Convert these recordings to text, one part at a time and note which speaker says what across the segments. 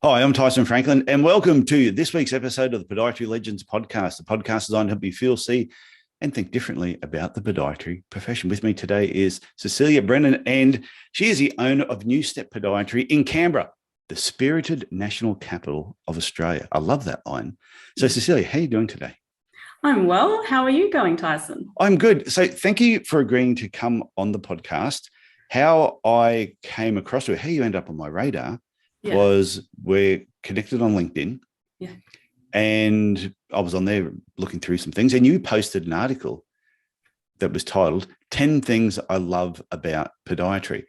Speaker 1: Hi, I'm Tyson Franklin, and welcome to this week's episode of the Podiatry Legends podcast, the podcast designed to help you feel, see, and think differently about the podiatry profession. With me today is Cecilia Brennan, and she is the owner of New Step Podiatry in Canberra, the spirited national capital of Australia. I love that line. So, Cecilia, how are you doing today?
Speaker 2: I'm well. How are you going, Tyson?
Speaker 1: I'm good. So, thank you for agreeing to come on the podcast. How I came across you, how you end up on my radar, was we're connected on LinkedIn.
Speaker 2: Yeah.
Speaker 1: And I was on there looking through some things, and you posted an article that was titled 10 Things I Love About Podiatry.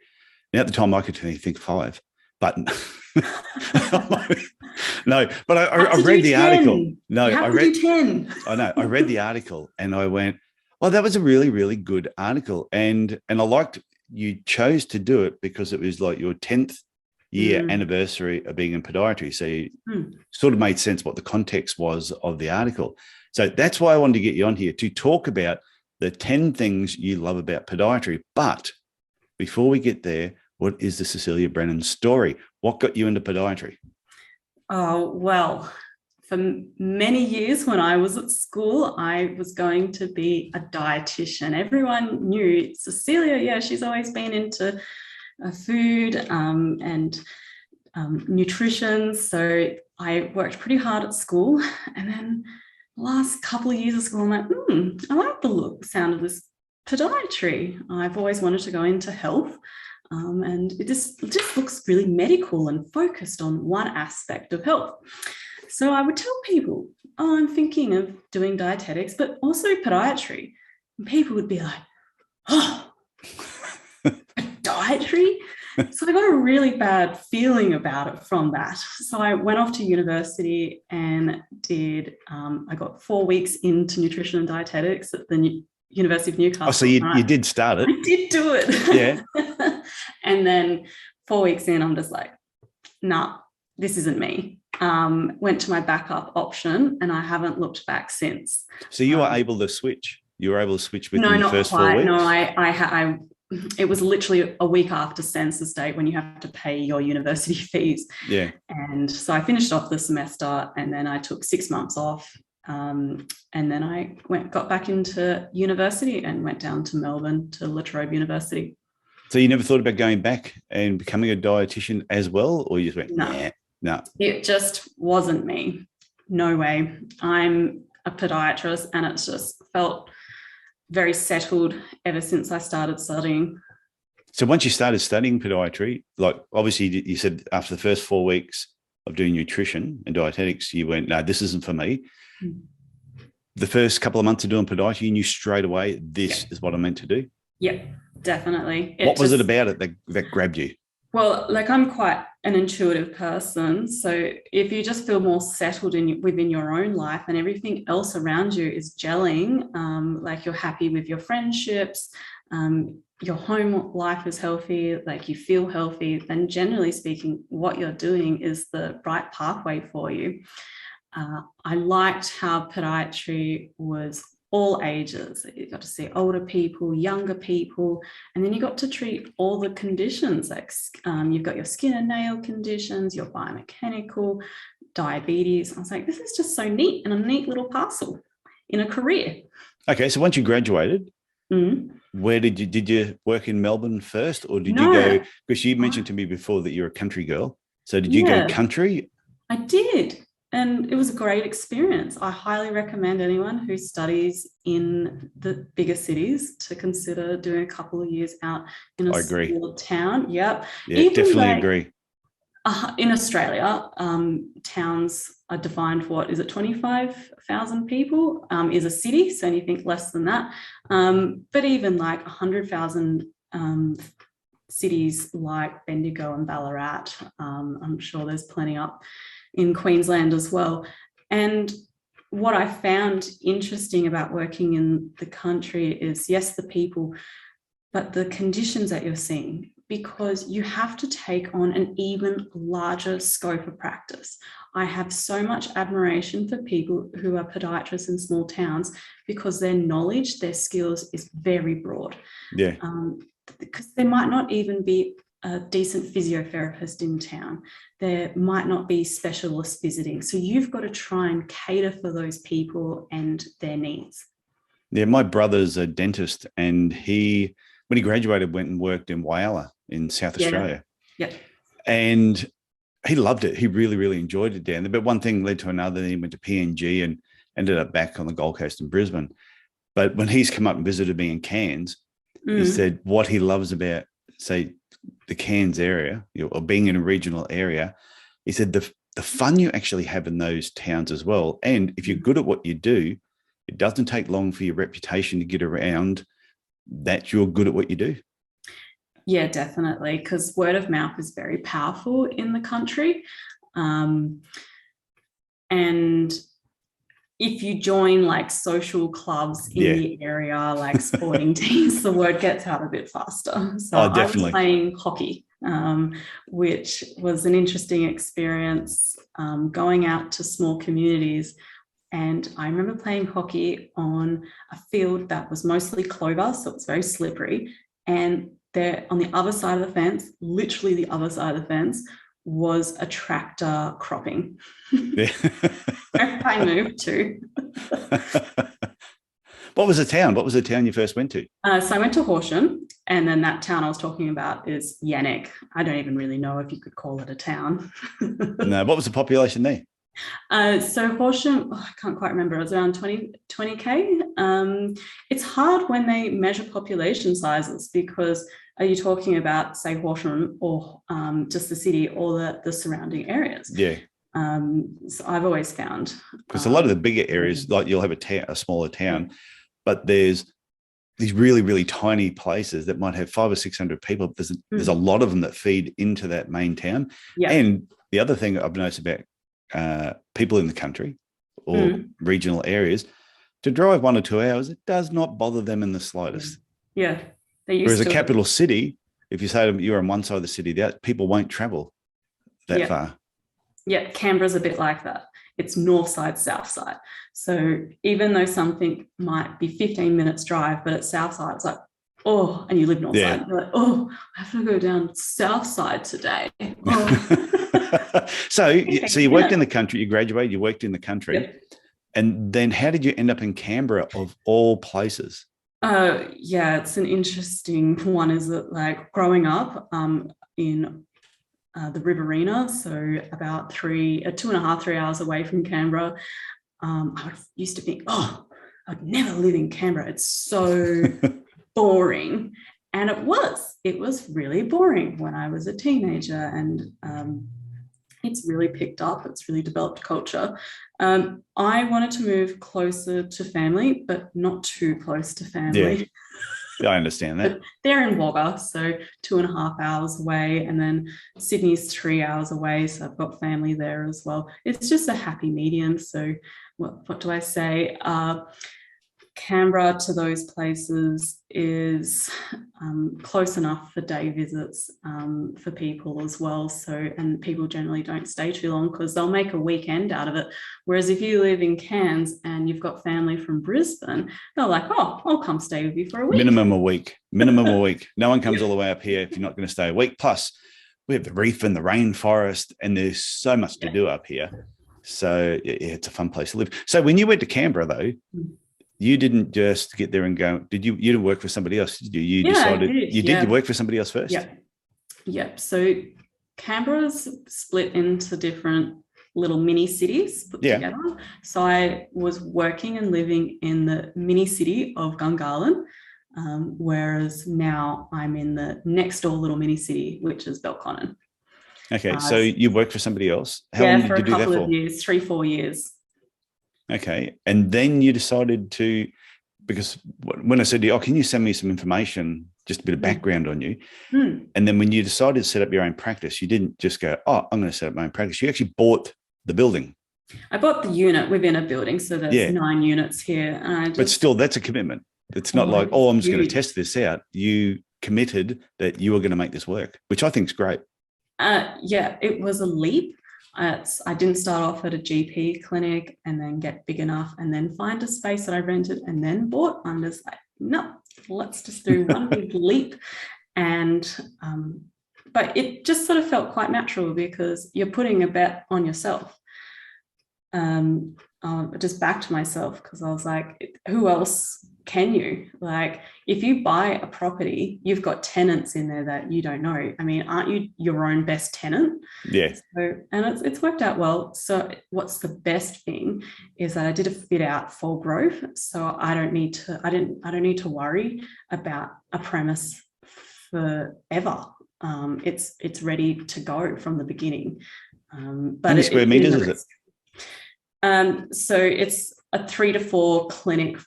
Speaker 1: Now, at the time, I could only think 5, but no, but I read the
Speaker 2: 10.
Speaker 1: article. No,
Speaker 2: I read 10.
Speaker 1: I know. I read the article and I went, well, that was a really, really good article. And I liked you chose to do it because it was like your 10th year anniversary of being in podiatry. So you sort of made sense what the context was of the article. So that's why I wanted to get you on here to talk about the 10 things you love about podiatry. But before we get there, what is the Cecilia Brennan story? What got you into podiatry?
Speaker 2: Oh, well, for many years when I was at school, I was going to be a dietitian. Everyone knew Cecilia, yeah, she's always been into food and nutrition. So I worked pretty hard at school. And then the last couple of years of school, I'm like, I like the sound of this podiatry. I've always wanted to go into health. And it just looks really medical and focused on one aspect of health. So I would tell people, oh, I'm thinking of doing dietetics, but also podiatry. And people would be like, oh, podiatry? So I got a really bad feeling about it from that. So I went off to university and I got 4 weeks into nutrition and dietetics at the University of Newcastle.
Speaker 1: Oh, so you did start it.
Speaker 2: I did do it.
Speaker 1: Yeah.
Speaker 2: And then 4 weeks in, I'm just like, nah, this isn't me. Went to my backup option and I haven't looked back since.
Speaker 1: So you were able to switch? You were able to switch within the first 4 weeks?
Speaker 2: No, it was literally a week after census date when you have to pay your university fees.
Speaker 1: Yeah.
Speaker 2: And so I finished off the semester and then I took 6 months off. And then I got back into university and went down to Melbourne to La Trobe University.
Speaker 1: So you never thought about going back and becoming a dietitian as well? Or you just went, no.
Speaker 2: It just wasn't me. No way. I'm a podiatrist and it's just felt very settled ever since I started studying.
Speaker 1: So once you started studying podiatry, like obviously you said after the first 4 weeks of doing nutrition and dietetics, you went, no, this isn't for me. The first couple of months of doing podiatry, you knew straight away, this is what I'm meant to do?
Speaker 2: Yep, definitely.
Speaker 1: What was it about it that grabbed you?
Speaker 2: Well, like I'm quite an intuitive person. So if you just feel more settled within your own life and everything else around you is gelling, like you're happy with your friendships, your home life is healthy, like you feel healthy, then generally speaking, what you're doing is the right pathway for you. I liked how podiatry was all ages. You got to see older people, younger people, and then you got to treat all the conditions. Like you've got your skin and nail conditions, your biomechanical, diabetes. I was like, this is just so neat and a neat little parcel in a career.
Speaker 1: Okay, so once you graduated, where did you work in Melbourne first, or did you go? Because you mentioned to me before that you're a country girl. So did you go country?
Speaker 2: I did. And it was a great experience. I highly recommend anyone who studies in the bigger cities to consider doing a couple of years out in a small town. Yep.
Speaker 1: Yeah, even definitely agree.
Speaker 2: In Australia, towns are defined, 25,000 people is a city. So anything less than that. But even like 100,000 cities like Bendigo and Ballarat, I'm sure there's plenty up in Queensland as well. And what I found interesting about working in the country is, yes, the people, but the conditions that you're seeing, because you have to take on an even larger scope of practice. I have so much admiration for people who are podiatrists in small towns because their knowledge, their skills is very broad.
Speaker 1: Yeah.
Speaker 2: Because there might not even be a decent physiotherapist in town. There might not be specialists visiting. So you've got to try and cater for those people and their needs.
Speaker 1: Yeah, my brother's a dentist, and he, when he graduated, went and worked in Whyalla in South Australia.
Speaker 2: Yeah.
Speaker 1: And he loved it. He really, really enjoyed it down there. But one thing led to another. Then he went to PNG and ended up back on the Gold Coast in Brisbane. But when he's come up and visited me in Cairns, he said what he loves about, say, the Cairns area, or being in a regional area, he said the fun you actually have in those towns as well. And if you're good at what you do, it doesn't take long for your reputation to get around that you're good at what you do.
Speaker 2: Yeah, definitely, because word of mouth is very powerful in the country. And if you join like social clubs in the area, like sporting teams, the word gets out a bit faster. So I was playing hockey, which was an interesting experience, going out to small communities. And I remember playing hockey on a field that was mostly clover, so it's very slippery. And there on the other side of the fence, literally the other side of the fence, was a tractor cropping.
Speaker 1: Yeah.
Speaker 2: I moved to.
Speaker 1: What was the town? What was the town you first went to?
Speaker 2: So I went to Horsham, and then that town I was talking about is Yannick. I don't even really know if you could call it a town.
Speaker 1: No, what was the population there?
Speaker 2: So Horsham, I can't quite remember, it was around 20K. It's hard when they measure population sizes, because are you talking about, say, Horsham or just the city or the surrounding areas?
Speaker 1: Yeah.
Speaker 2: So I've always found.
Speaker 1: Because a lot of the bigger areas, like you'll have a smaller town, but there's these really, really tiny places that might have 500 or 600 people. There's a lot of them that feed into that main town. Yeah. And the other thing I've noticed about people in the country or regional areas, to drive 1 or 2 hours, it does not bother them in the slightest.
Speaker 2: Yeah.
Speaker 1: Whereas a capital city, if you say to them, you're on one side of the city, people won't travel that far.
Speaker 2: Yeah, Canberra's a bit like that. It's north side, south side. So even though something might be 15 minutes drive, but at south side, it's like, oh, and you live north side, you're like, oh, I have to go down south side today. Oh.
Speaker 1: So you worked in the country, you graduated, you worked in the country. And then how did you end up in Canberra of all places?
Speaker 2: Yeah, it's an interesting one. Is that like growing up in the Riverina, so about 2.5, 3 hours away from Canberra, I used to think, oh, I'd never live in Canberra. It's so boring. And it was really boring when I was a teenager, and it's really picked up. It's really developed culture. I wanted to move closer to family, but not too close to family.
Speaker 1: Yeah, I understand that.
Speaker 2: But they're in Wagga, so 2.5 hours away, and then Sydney's 3 hours away, so I've got family there as well. It's just a happy medium. So what do I say? Canberra to those places is close enough for day visits for people as well. So, and people generally don't stay too long because they'll make a weekend out of it. Whereas if you live in Cairns and you've got family from Brisbane, they're like, oh, I'll come stay with you for a week.
Speaker 1: Minimum a week. No one comes all the way up here if you're not going to stay a week. Plus, we have the reef and the rainforest, and there's so much to do up here. So it's a fun place to live. So when you went to Canberra, though, you didn't just get there and go, you didn't work for somebody else, did you? You decided you work for somebody else first?
Speaker 2: Yeah. So Canberra's split into different little mini cities put together. So I was working and living in the mini city of Gungahlin, whereas now I'm in the next door little mini city, which is Belconnen.
Speaker 1: Okay, so you worked for somebody else. How long did you do that for?
Speaker 2: For a couple of years, 3-4 years.
Speaker 1: Okay. And then you decided to, because when I said to you, can you send me some information, just a bit of background on you? And then when you decided to set up your own practice, you didn't just go, I'm going to set up my own practice. You actually bought the building.
Speaker 2: I bought the unit within a building. So there's 9 units here. And
Speaker 1: but still, that's a commitment. It's not like, I'm just going to test this out. You committed that you were going to make this work, which I think is great.
Speaker 2: It was a leap. I didn't start off at a GP clinic and then get big enough and then find a space that I rented and then bought. I'm just like, no, let's just do one big leap. And but it just sort of felt quite natural because you're putting a bet on yourself. Just back to myself because I was like, who else can you? Like, if you buy a property, you've got tenants in there that you don't know. I mean, aren't you your own best tenant?
Speaker 1: Yeah.
Speaker 2: So, and it's worked out well. So what's the best thing is that I did a fit out for growth. So I don't need to worry about a premise forever. It's ready to go from the beginning. But
Speaker 1: how many square meters is it?
Speaker 2: So it's a 3 to 4 clinic,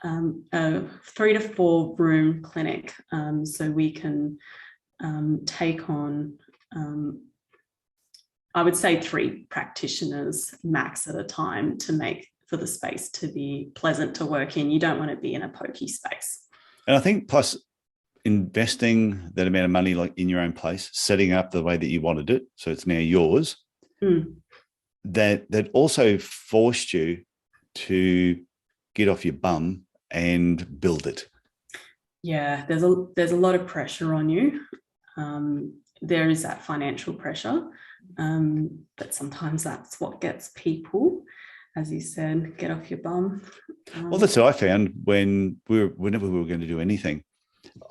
Speaker 2: a 3 to 4 room clinic. So we can take on, I would say 3 practitioners max at a time to make for the space to be pleasant to work in. You don't want to be in a pokey space.
Speaker 1: And I think plus investing that amount of money like in your own place, setting up the way that you wanted it, so it's now yours, that also forced you to get off your bum and build it.
Speaker 2: Yeah, there's a lot of pressure on you. There is that financial pressure, but sometimes that's what gets people, as you said, get off your bum.
Speaker 1: Well, that's what I found whenever we were going to do anything,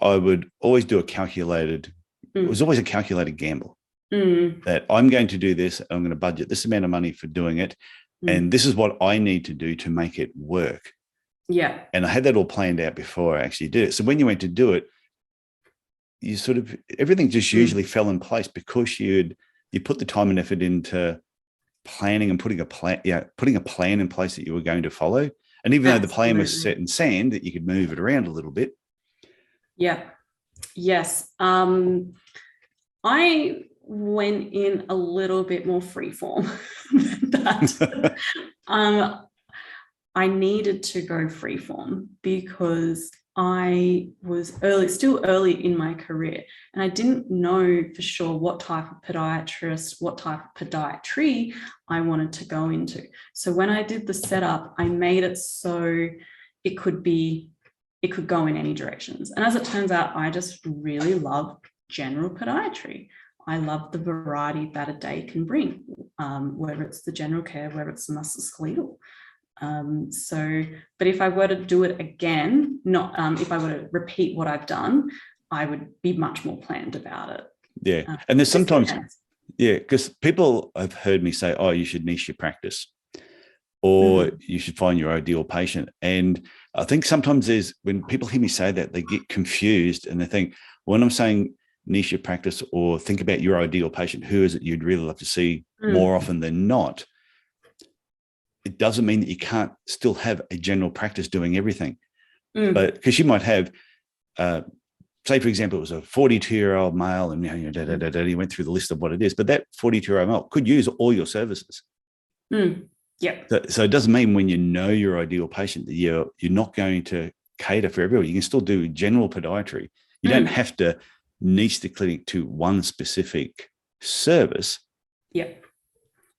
Speaker 1: I would always do a calculated. It was always a calculated gamble. That I'm going to do this, I'm going to budget this amount of money for doing it, and this is what I need to do to make it work.
Speaker 2: Yeah.
Speaker 1: And I had that all planned out before I actually did it. So when you went to do it, you sort of, everything just usually fell in place because you put the time and effort into planning and putting a plan in place that you were going to follow. And even though the plan was set in sand, that you could move it around a little bit. Yeah.
Speaker 2: Yes. I went in a little bit more freeform than that. I needed to go freeform because I was still early in my career, and I didn't know for sure what type of podiatrist, what type of podiatry I wanted to go into. So when I did the setup, I made it so it could go in any directions. And as it turns out, I just really love general podiatry. I love the variety that a day can bring, whether it's the general care, whether it's the musculoskeletal. But if I were to do it again, if I were to repeat what I've done, I would be much more planned about it.
Speaker 1: Yeah. And there's sometimes, because people have heard me say, oh, you should niche your practice, or you should find your ideal patient. And I think sometimes when people hear me say that, they get confused and they think, when I'm saying niche your practice or think about your ideal patient, who is it you'd really love to see more often than not? It doesn't mean that you can't still have a general practice doing everything. But because you might have, say, for example, it was a 42-year-old male and he went through the list of what it is, but that 42-year-old male could use all your services.
Speaker 2: Yeah.
Speaker 1: So it doesn't mean when you know your ideal patient that you're not going to cater for everyone. You can still do general podiatry. You don't have to niche the clinic to one specific service.
Speaker 2: Yeah.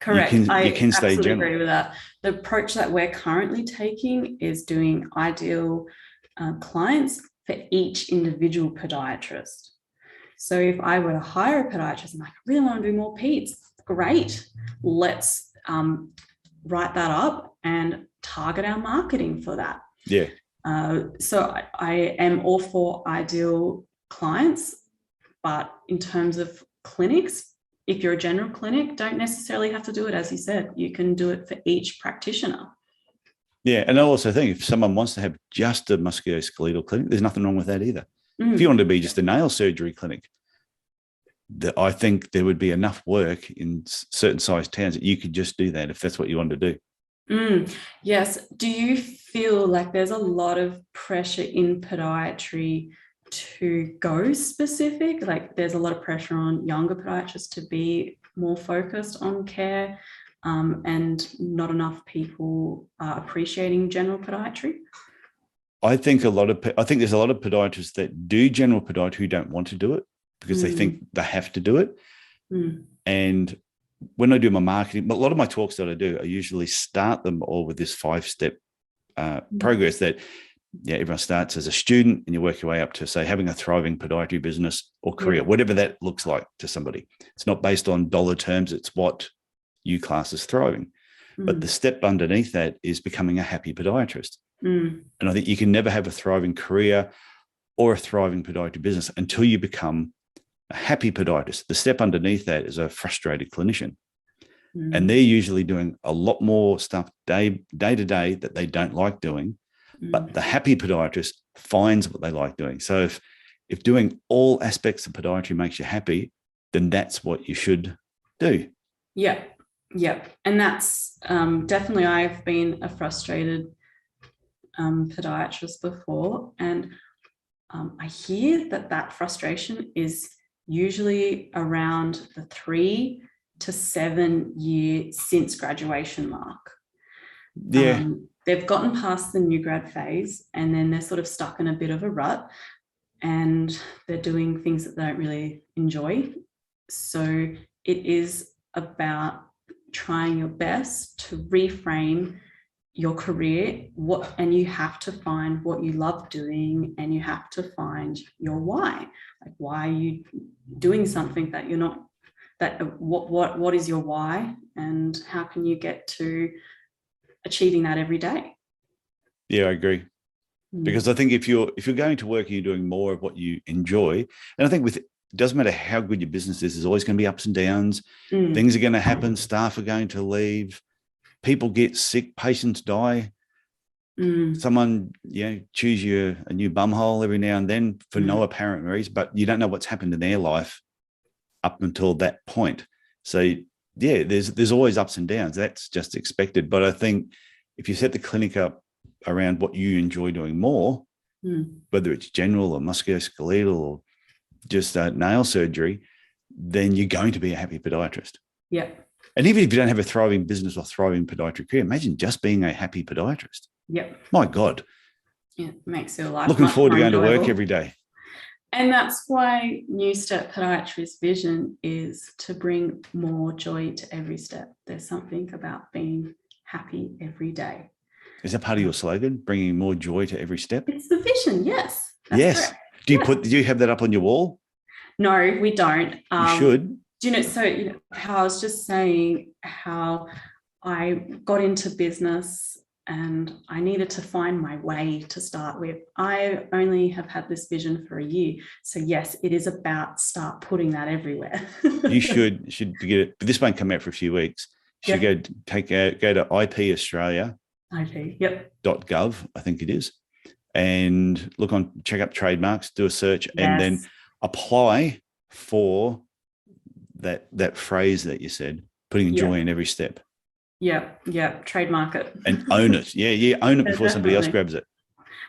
Speaker 2: Correct.
Speaker 1: You can stay
Speaker 2: absolutely
Speaker 1: general.
Speaker 2: agree with that. The approach that we're currently taking is doing ideal clients for each individual podiatrist. So if I were to hire a podiatrist and I really want to do more peds, great. Let's write that up and target our marketing for that.
Speaker 1: Yeah.
Speaker 2: So I am all for ideal clients, but in terms of clinics, if you're a general clinic, don't necessarily have to do it, as you said. You can do it for each practitioner.
Speaker 1: Yeah, and I also think if someone wants to have just a musculoskeletal clinic, there's nothing wrong with that either. If you want to be just a nail surgery clinic, I think there would be enough work in certain sized towns that you could just do that if that's what you want to do.
Speaker 2: Yes. Do you feel like there's a lot of pressure in podiatry to go specific? Like there's a lot of pressure on younger podiatrists to be more focused on care, and not enough people are appreciating general podiatry?
Speaker 1: I think there's a lot of podiatrists that do general podiatry who don't want to do it because they think they have to do it. And when I do my marketing, a lot of my talks that I do, I usually start them all with this 5-step progress that everyone starts as a student and you work your way up to, say, having a thriving podiatry business or career, whatever that looks like to somebody. It's not based on dollar terms. It's what you class as thriving. But the step underneath that is becoming a happy podiatrist. And I think you can never have a thriving career or a thriving podiatry business until you become a happy podiatrist. The step underneath that is a frustrated clinician. And they're usually doing a lot more stuff day to day that they don't like doing. But the happy podiatrist finds what they like doing. So if doing all aspects of podiatry makes you happy, then that's what you should do.
Speaker 2: Yeah. And that's definitely, I've been a frustrated podiatrist before. And I hear that frustration is usually around the 3 to 7 year since graduation mark.
Speaker 1: Yeah.
Speaker 2: They've gotten past the new grad phase and then they're sort of stuck in a bit of a rut and they're doing things that they don't really enjoy. So it is about trying your best to reframe your career, and you have to find what you love doing and you have to find your why. Like, why are you doing something that you're not, what is your why, and how can you get to achieving that every day?
Speaker 1: Yeah, I agree. Because I think if you're going to work and you're doing more of what you enjoy, and I think it doesn't matter how good your business is, there's always going to be ups and downs. Things are going to happen. Staff are going to leave. People get sick. Patients die. Someone, chews you a new bum hole every now and then for no apparent reason, but you don't know what's happened in their life up until that point. So yeah, there's always ups and downs. That's just expected. But I think if you set the clinic up around what you enjoy doing more, whether it's general or musculoskeletal or just nail surgery, then you're going to be a happy podiatrist.
Speaker 2: Yeah.
Speaker 1: And even if you don't have a thriving business or thriving podiatry career, imagine just being a happy podiatrist.
Speaker 2: Yep.
Speaker 1: My God.
Speaker 2: Yeah, it makes your life
Speaker 1: looking forward to going
Speaker 2: enjoyable.
Speaker 1: to work every day.
Speaker 2: And that's why New Step Podiatry's vision is to bring more joy to every step. There's something about being happy every day.
Speaker 1: Is that part of your slogan, bringing more joy to every step?
Speaker 2: It's the vision, yes.
Speaker 1: Yes. Correct. Do you have that up on your wall?
Speaker 2: No, we don't.
Speaker 1: You should.
Speaker 2: Do you know, so how I was just saying how I got into business and I needed to find my way to start with. I only have had this vision for a year. So yes, it is about start putting that everywhere.
Speaker 1: You should get it. But this won't come out for a few weeks. You should go to IP Australia.
Speaker 2: IP, yep.
Speaker 1: .gov, I think it is. And check up trademarks, do a search, and then apply for that phrase that you said, putting joy in every step.
Speaker 2: Yeah, trademark it.
Speaker 1: And own it. Yeah, own it before somebody else grabs it.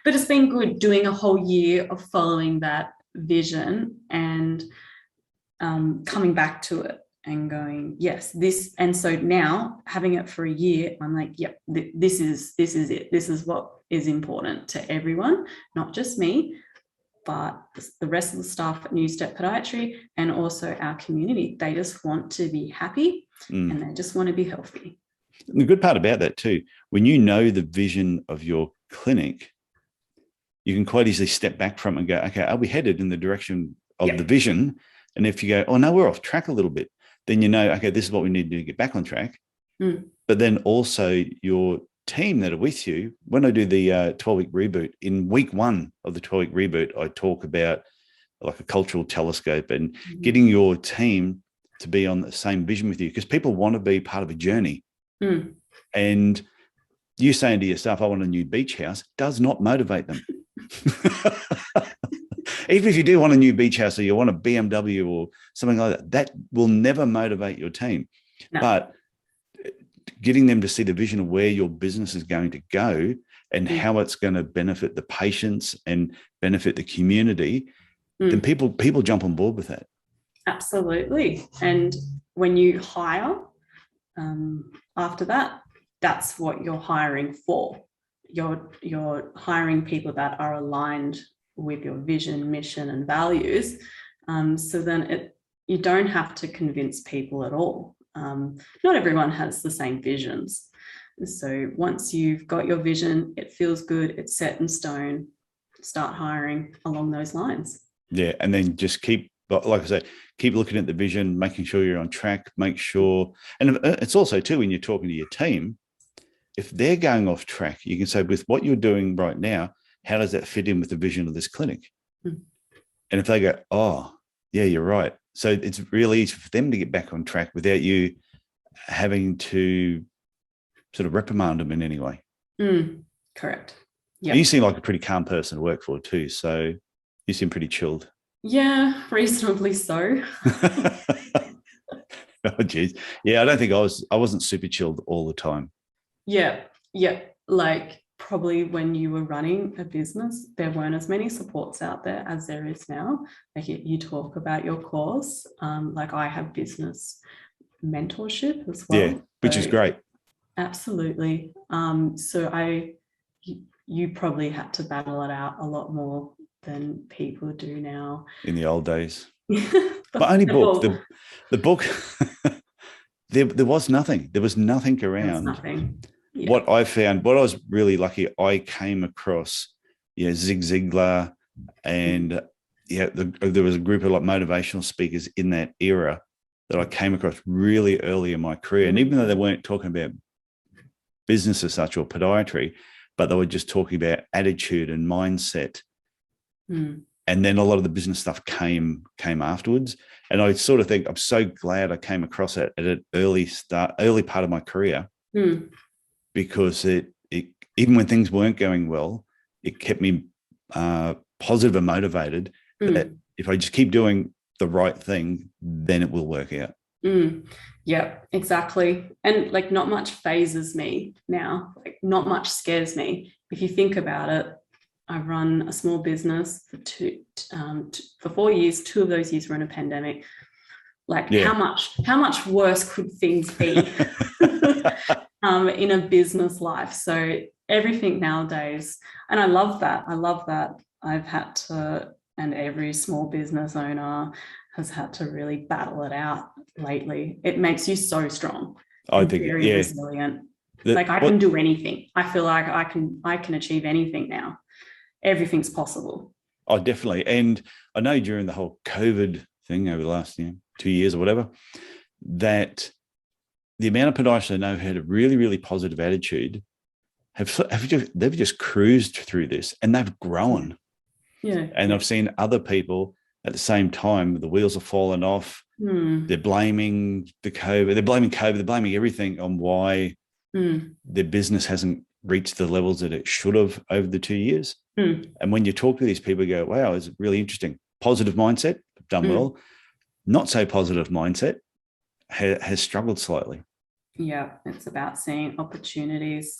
Speaker 2: But it's been good doing a whole year of following that vision and coming back to it and going, yes, this. And so now having it for a year, I'm like, yep, this is it. This is what is important to everyone, not just me, but the rest of the staff at New Step Podiatry and also our community. They just want to be happy and they just want to be healthy.
Speaker 1: And the good part about that too, when you know the vision of your clinic, you can quite easily step back from it and go, okay, are we headed in the direction of the vision? And if you go, oh no, we're off track a little bit, then you know, okay, this is what we need to do to get back on track. But then also your team that are with you, when I do the 12-week reboot, in week 1 of the 12-week reboot, I talk about like a cultural telescope and getting your team to be on the same vision with you, because people want to be part of a journey. And you saying to yourself, I want a new beach house, does not motivate them. Even if you do want a new beach house or you want a BMW or something like that, that will never motivate your team. No. But getting them to see the vision of where your business is going to go and how it's going to benefit the patients and benefit the community, then people jump on board with that.
Speaker 2: Absolutely. And when you hire, after that, that's what you're hiring for. You're hiring people that are aligned with your vision, mission, and values. So then you don't have to convince people at all. Not everyone has the same visions. So once you've got your vision, it feels good, it's set in stone, start hiring along those lines.
Speaker 1: Yeah. And then just keep, like I say, keep looking at the vision, making sure you're on track, make sure. And it's also too, when you're talking to your team, if they're going off track, you can say, with what you're doing right now, how does that fit in with the vision of this clinic?
Speaker 2: Mm.
Speaker 1: And if they go, oh, yeah, you're right. So it's really easy for them to get back on track without you having to sort of reprimand them in any way.
Speaker 2: Correct.
Speaker 1: Yeah. You seem like a pretty calm person to work for too. So you seem pretty chilled.
Speaker 2: Yeah, reasonably so.
Speaker 1: Oh, geez. Yeah, I don't think I wasn't super chilled all the time.
Speaker 2: Yeah. Like probably when you were running a business, there weren't as many supports out there as there is now. Like you talk about your course, like I have business mentorship as well.
Speaker 1: Yeah, which is great.
Speaker 2: Absolutely. So you probably had to battle it out a lot more than people do now.
Speaker 1: In the old days. But only book. The book, there was nothing. There was nothing around. There was
Speaker 2: nothing. Yeah.
Speaker 1: What I found, what I was really lucky, I came across, Zig Ziglar, and there was a group of like motivational speakers in that era that I came across really early in my career. And even though they weren't talking about business as such or podiatry, but they were just talking about attitude and mindset. And then a lot of the business stuff came afterwards. And I sort of think I'm so glad I came across it at an early part of my career, because it even when things weren't going well, it kept me positive and motivated that if I just keep doing the right thing, then it will work out.
Speaker 2: Yeah, exactly. And like not much phases me now, like not much scares me. If you think about it, I run a small business for 4 years. 2 of those years were in a pandemic. Like how much worse could things be in a business life? So everything nowadays, and I love that. I've had to, and every small business owner has had to really battle it out lately. It makes you so strong. I think very resilient. I can do anything. I feel like I can achieve anything now. Everything's possible.
Speaker 1: Oh, definitely. And I know during the whole COVID thing over the last 2 years or whatever, that the amount of podiatrists I know who had a really, really positive attitude they've just cruised through this and they've grown.
Speaker 2: Yeah.
Speaker 1: And I've seen other people at the same time, the wheels have fallen off. They're blaming the COVID. They're blaming COVID. They're blaming everything on why their business hasn't reached the levels that it should have over the 2 years. And when you talk to these people, you go, wow, it's really interesting. Positive mindset, done well. Not so positive mindset has struggled slightly.
Speaker 2: Yeah, it's about seeing opportunities.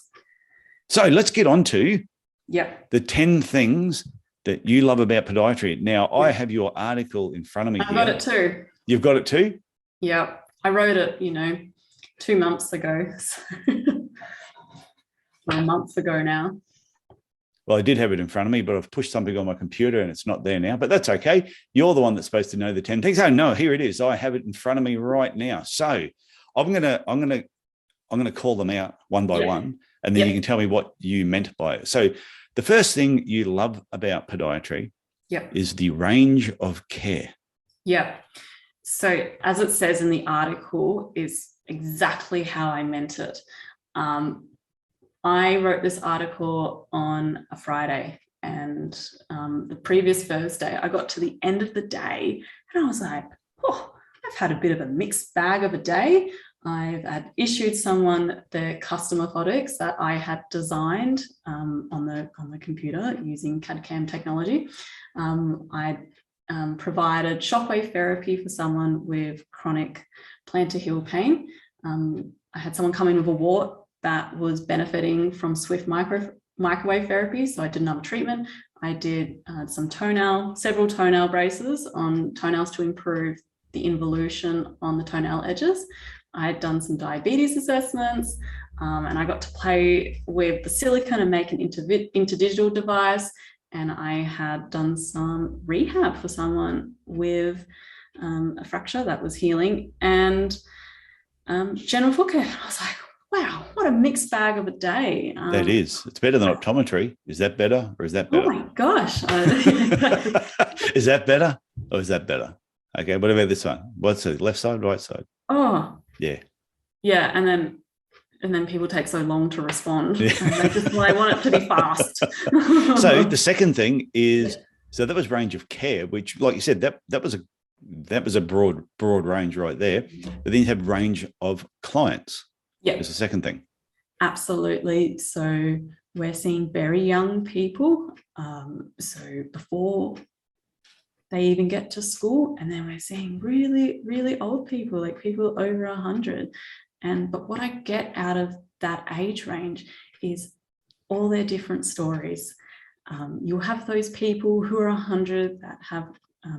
Speaker 1: So let's get on to
Speaker 2: the
Speaker 1: 10 things that you love about podiatry. Now, I have your article in front of me.
Speaker 2: I've got it too.
Speaker 1: You've got it too?
Speaker 2: Yeah, I wrote it, 2 months ago. Well, months ago now.
Speaker 1: Well, I did have it in front of me, but I've pushed something on my computer and it's not there now, but that's okay. You're the one that's supposed to know the 10 things. Oh no, here it is. I have it in front of me right now. So I'm going to call them out one by one, and then you can tell me what you meant by it. So the first thing you love about podiatry is the range of care.
Speaker 2: Yeah. So as it says in the article, is exactly how I meant it. I wrote this article on a Friday, and the previous Thursday, I got to the end of the day and I was like, oh, I've had a bit of a mixed bag of a day. I've had issued someone the custom orthotics that I had designed on the computer using CAD/CAM technology. I provided shockwave therapy for someone with chronic plantar heel pain. I had someone come in with a wart that was benefiting from swift microwave therapy, so I did another treatment. I did several toenail braces on toenails to improve the involution on the toenail edges. I had done some diabetes assessments, and I got to play with the silicone and make an interdigital device. And I had done some rehab for someone with a fracture that was healing, and general foot care. I was like, wow, what a mixed bag of a day.
Speaker 1: That is. It's better than optometry. Is that better or is that
Speaker 2: Oh
Speaker 1: better?
Speaker 2: my gosh.
Speaker 1: Is that better or is that better? Okay, what about this one? What's the left side, right side?
Speaker 2: Oh,
Speaker 1: Yeah.
Speaker 2: yeah. And then people take so long to respond.
Speaker 1: Yeah.
Speaker 2: And they want it to be fast.
Speaker 1: So the second thing is, so that was range of care, which, like you said, that was a broad range right there. But then you have range of clients.
Speaker 2: Yeah.
Speaker 1: Is the second thing.
Speaker 2: Absolutely. So we're seeing very young people. So before they even get to school, and then we're seeing really, really old people, like people over 100. But what I get out of that age range is all their different stories. You'll have those people who are 100 that have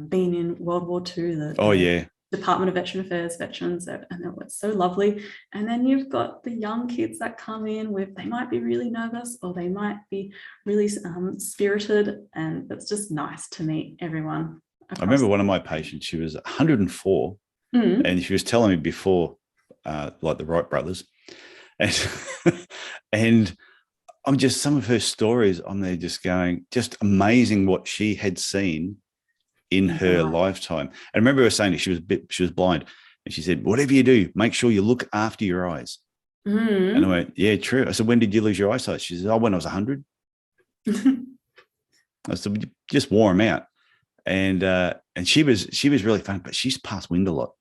Speaker 2: been in World War II, the Department of Veteran Affairs veterans, and it's so lovely. And then you've got the young kids that come in with, they might be really nervous or they might be really spirited, and it's just nice to meet everyone.
Speaker 1: I remember one of my patients, she was 104, and she was telling me before, like the Wright brothers, and I'm just, some of her stories on there just going, just amazing what she had seen in her lifetime. I remember her saying that she was blind, and she said, whatever you do, make sure you look after your eyes. And I went, yeah, true. I said, when did you lose your eyesight? She said, oh, when I was 100. I said, we just wore them out. And she was really fun, but she's past wind a lot.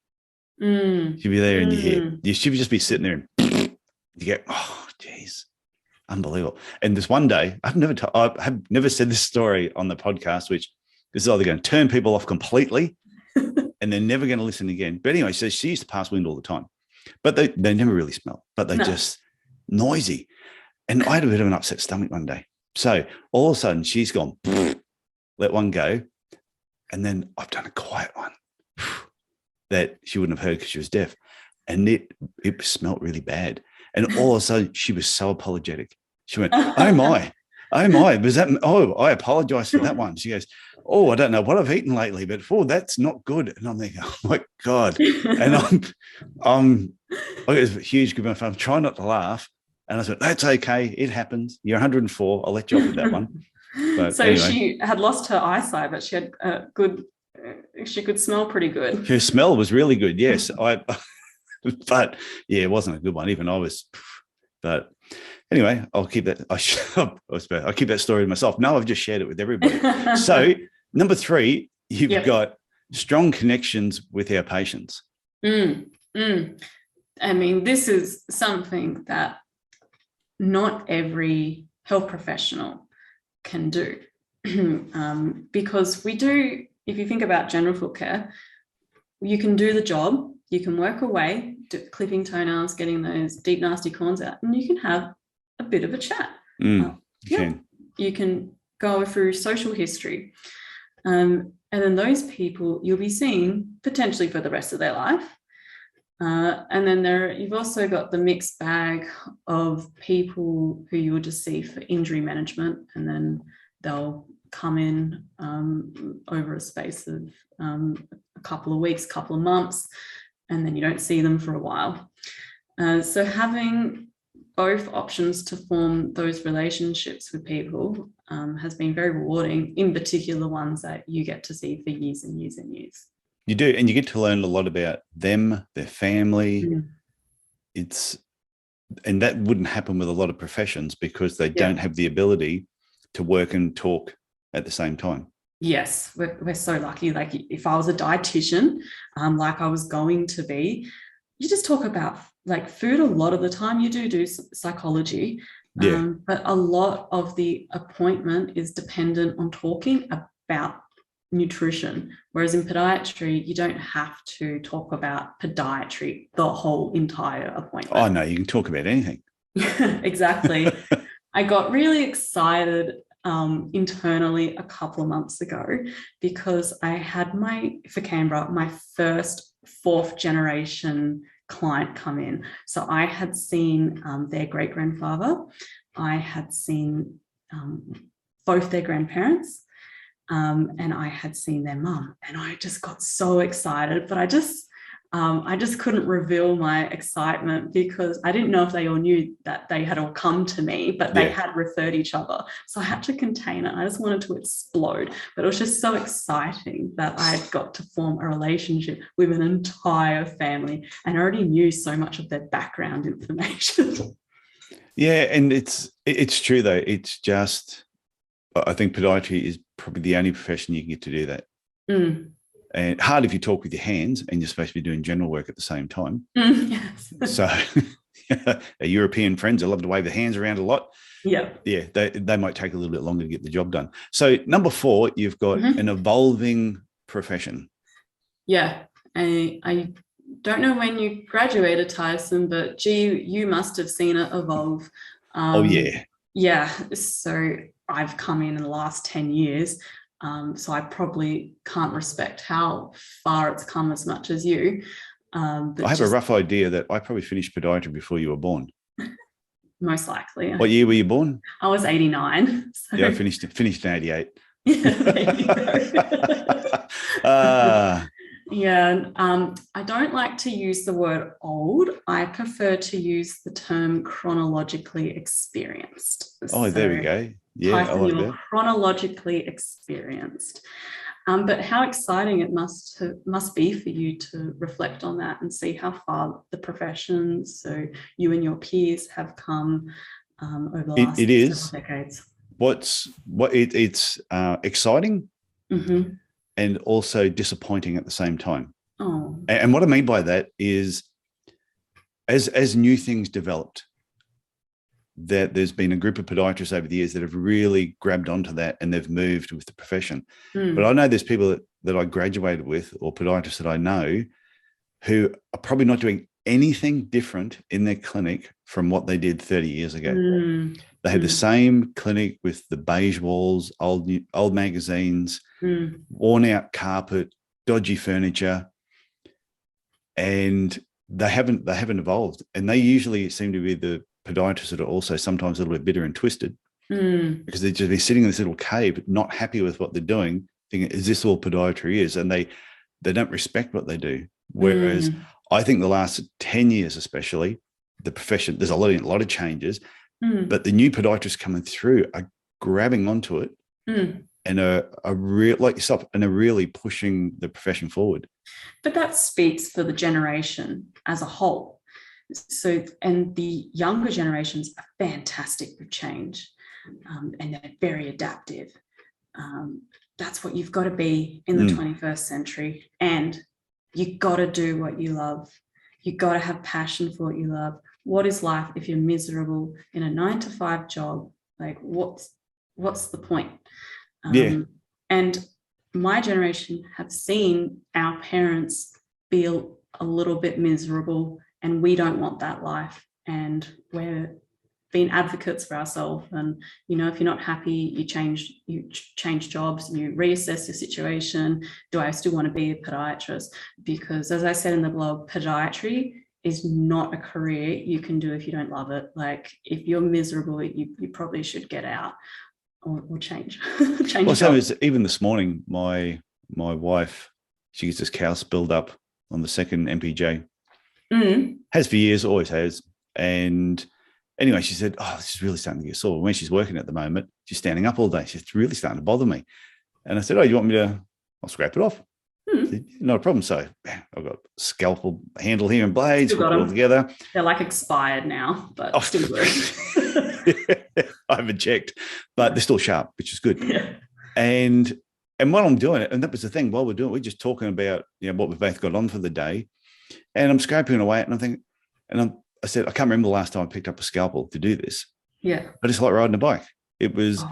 Speaker 1: She'd be there in your head. She would just be sitting there and you go, oh, geez, unbelievable. And this one day, I have never said this story on the podcast, which this is either going to turn people off completely and they're never going to listen again. But anyway, so she used to pass wind all the time, but they never really smell, but they're just noisy. And I had a bit of an upset stomach one day. So all of a sudden she's gone, let one go. And then I've done a quiet one that she wouldn't have heard because she was deaf. And it smelled really bad. And all of a sudden she was so apologetic. She went, oh my, was that, I apologize for that one. She goes, oh, I don't know what I've eaten lately, but that's not good. And I'm thinking, oh my God. And I got a huge group of fun. I'm trying not to laugh. And I said, that's okay. It happens. You're 104. I'll let you off with that one. But
Speaker 2: so
Speaker 1: anyway,
Speaker 2: she had lost her eyesight, but she had she could smell pretty good.
Speaker 1: Her smell was really good. Yes. But yeah, it wasn't a good one. Even I was, but anyway, I'll keep that. I'll keep that story to myself. No, I've just shared it with everybody. So number 3, you've got strong connections with our patients.
Speaker 2: I mean, this is something that not every health professional can do, because we do, if you think about general foot care, you can do the job, you can work away, clipping toenails, getting those deep, nasty corns out, and you can have a bit of a chat. You can go through social history. And then those people you'll be seeing potentially for the rest of their life. And then you've also got the mixed bag of people who you will just see for injury management, and then they'll come in over a space of a couple of weeks, couple of months, and then you don't see them for a while. So having both options to form those relationships with people has been very rewarding, in particular ones that you get to see for years and years and years.
Speaker 1: You do, and you get to learn a lot about them, their family. And that wouldn't happen with a lot of professions because they don't have the ability to work and talk at the same time. Yes,
Speaker 2: we're so lucky. Like if I was a dietitian, like I was going to be, you just talk about like food a lot of the time. You do psychology, but a lot of the appointment is dependent on talking about nutrition, whereas in podiatry you don't have to talk about podiatry the whole entire appointment.
Speaker 1: Oh no, you can talk about anything.
Speaker 2: Exactly. I got really excited internally a couple of months ago because I had for Canberra, my first 4th generation client come in. So I had seen their great-grandfather, I had seen both their grandparents, and I had seen their mum, and I just got so excited. But I just couldn't reveal my excitement because I didn't know if they all knew that they had all come to me, but they had referred each other. So I had to contain it. I just wanted to explode. But it was just so exciting that I got to form a relationship with an entire family and I already knew so much of their background information.
Speaker 1: Yeah, and it's true though. It's just, I think podiatry is probably the only profession you can get to do that. And hard if you talk with your hands and you're supposed to be doing general work at the same time.
Speaker 2: Yes.
Speaker 1: So our European friends are love to wave their hands around a lot.
Speaker 2: Yeah.
Speaker 1: Yeah, they might take a little bit longer to get the job done. So number 4, you've got an evolving profession.
Speaker 2: Yeah. I don't know when you graduated, Tyson, but gee, you must have seen it evolve.
Speaker 1: Oh, yeah.
Speaker 2: Yeah. So I've come in the last 10 years. So I probably can't respect how far it's come as much as you. But
Speaker 1: I have a rough idea that I probably finished podiatry before you were born.
Speaker 2: Most likely.
Speaker 1: What year were you born?
Speaker 2: I was 89. So.
Speaker 1: Yeah, I finished in 88.
Speaker 2: Yeah, there you go. Yeah, I don't like to use the word old. I prefer to use the term chronologically experienced.
Speaker 1: Oh, there we go. Yeah, I like that.
Speaker 2: Chronologically experienced. But how exciting it must be for you to reflect on that and see how far the profession, so you and your peers, have come over the last several decades.
Speaker 1: It's exciting. And also disappointing at the same time.
Speaker 2: Oh.
Speaker 1: And what I mean by that is, as new things developed, that there's been a group of podiatrists over the years that have really grabbed onto that and they've moved with the profession. But I know there's people that I graduated with, or podiatrists that I know, who are probably not doing anything different in their clinic from what they did 30 years ago. They had the same clinic with the beige walls, old magazines, worn out carpet, dodgy furniture, and they haven't evolved. And they usually seem to be the podiatrists that are also sometimes a little bit bitter and twisted because they've just been sitting in this little cave, not happy with what they're doing, thinking, is this all podiatry is? And they don't respect what they do. Whereas I think the last 10 years, especially, the profession, there's a lot of changes, but the new podiatrists coming through are grabbing onto it and are like yourself, and are really pushing the profession forward.
Speaker 2: But that speaks for the generation as a whole. So, and the younger generations are fantastic with change, and they're very adaptive. That's what you've got to be in the 21st century. And you got to do what you love. You got to have passion for what you love. What is life if you're miserable in a 9-to-5 job? Like, what's the point? And my generation have seen our parents feel a little bit miserable, and we don't want that life. And we're being advocates for ourselves. And, if you're not happy, you change jobs, you reassess your situation. Do I still want to be a podiatrist? Because, as I said in the blog, podiatry is not a career you can do if you don't love it. Like, if you're miserable, you probably should get out or change.
Speaker 1: Well, so even this morning, my wife, she gets this cow's build up on the second MPJ. Has for years, always has. And anyway, she said, oh, this is really starting to get sore. When she's working at the moment, she's standing up all day. She's really starting to bother me. And I said, oh, you want me to, I'll scrape it off. Said, not a problem. So I've got scalpel handle here and blades, put it all together.
Speaker 2: They're like expired now, but still work.
Speaker 1: I haven't checked, but they're still sharp, which is good.
Speaker 2: Yeah.
Speaker 1: And while I'm doing it, and that was the thing, while we're doing it, we're just talking about, what we've both got on for the day. And I'm scraping away and I'm thinking, I said, I can't remember the last time I picked up a scalpel to do this.
Speaker 2: Yeah.
Speaker 1: But it's like riding a bike. It was